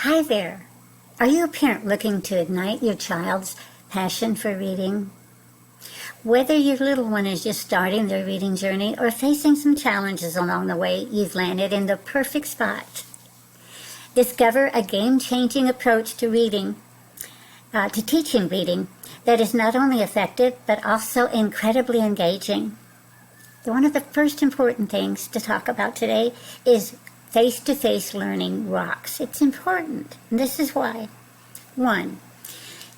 Hi there. Are you a parent looking to ignite your child's passion for reading? Whether your little one is just starting their reading journey or facing some challenges along the way, you've landed in the perfect spot. Discover a game-changing approach to reading, to teaching reading, that is not only effective but also incredibly engaging. One of the first important things to talk about today is face-to-face learning rocks. It's important, and this is why. 1.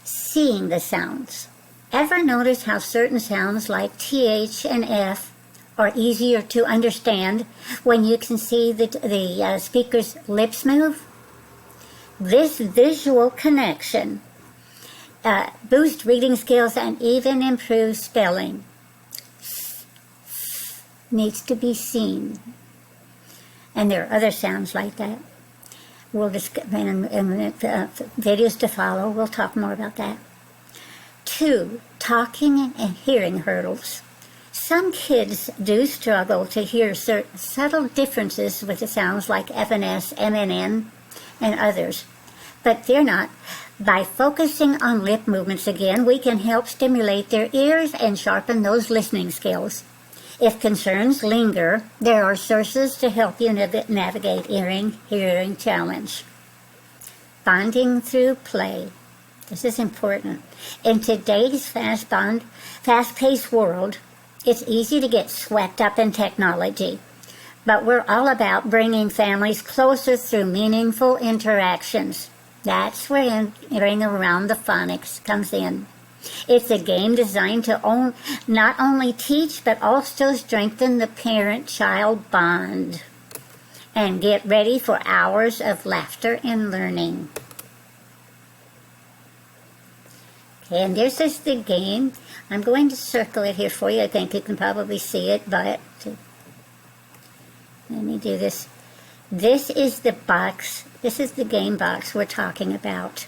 Seeing the sounds. Ever notice how certain sounds like TH and F are easier to understand when you can see the speaker's lips move? This visual connection boosts reading skills and even improves spelling. Needs to be seen. And there are other sounds like that. We'll discuss in videos to follow. We'll talk more about that. 2, talking and hearing hurdles. Some kids do struggle to hear certain subtle differences with the sounds like F and S, M and N, and others. But they're not. By focusing on lip movements again, we can help stimulate their ears and sharpen those listening skills. If concerns linger, there are sources to help you navigate hearing challenge. Bonding through play. This is important. In today's fast-paced world, it's easy to get swept up in technology, but we're all about bringing families closer through meaningful interactions. That's where Ring Around the Phonics comes in. It's a game designed to not only teach, but also strengthen the parent-child bond. And get ready for hours of laughter and learning. Okay, and there's just the game. I'm going to circle it here for you. I think you can probably see it, but let me do this. This is the box. This is the game box we're talking about.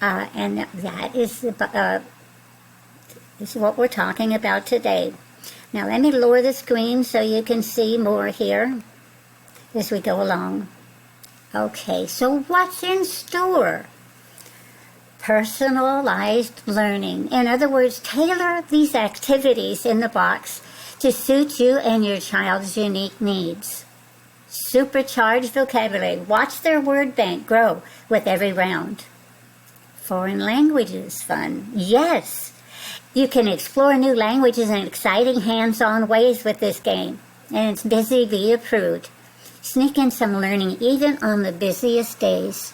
And that is this is what we're talking about today. Now let me lower the screen so you can see more here as we go along. Okay, so what's in store? Personalized learning. In other words, tailor these activities in the box to suit you and your child's unique needs. Supercharged vocabulary. Watch their word bank grow with every round. Foreign languages fun. Yes, you can explore new languages in exciting hands-on ways with this game. And it's Busy Bee approved. Sneak in some learning even on the busiest days.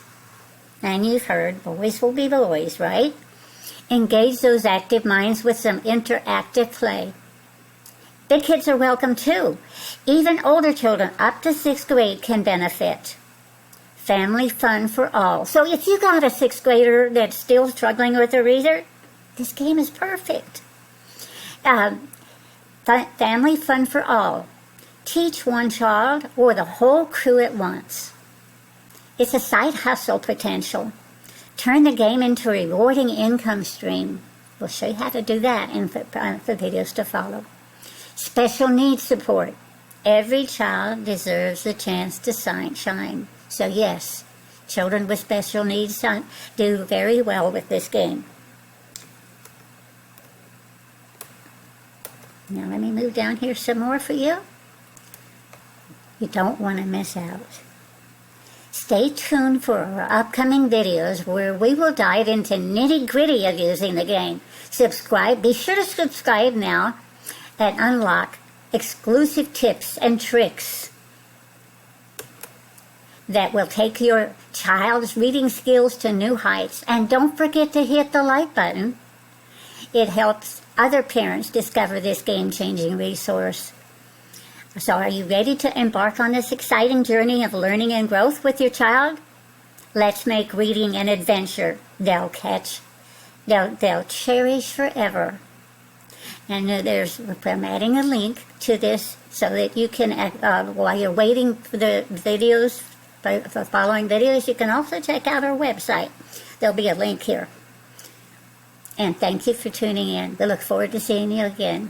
And you've heard, boys will be boys, right? Engage those active minds with some interactive play. Big kids are welcome too. Even older children up to 6th grade can benefit. Family fun for all. So if you got a 6th grader that's still struggling with a reader, this game is perfect. Family fun for all. Teach one child or the whole crew at once. It's a side hustle potential. Turn the game into a rewarding income stream. We'll show you how to do that in the videos to follow. Special needs support. Every child deserves a chance to shine. So yes, children with special needs do very well with this game. Now let me move down here some more for you. You don't want to miss out. Stay tuned for our upcoming videos where we will dive into nitty-gritty of using the game. Be sure to subscribe now and unlock exclusive tips and tricks that will take your child's reading skills to new heights. And don't forget to hit the like button. It helps other parents discover this game-changing resource. So are you ready to embark on this exciting journey of learning and growth with your child? Let's make reading an adventure they'll cherish forever. And I'm adding a link to this so that you can, while you're waiting for the videos, for following videos, you can also check out our website. There'll be a link here. And thank you for tuning in. We look forward to seeing you again.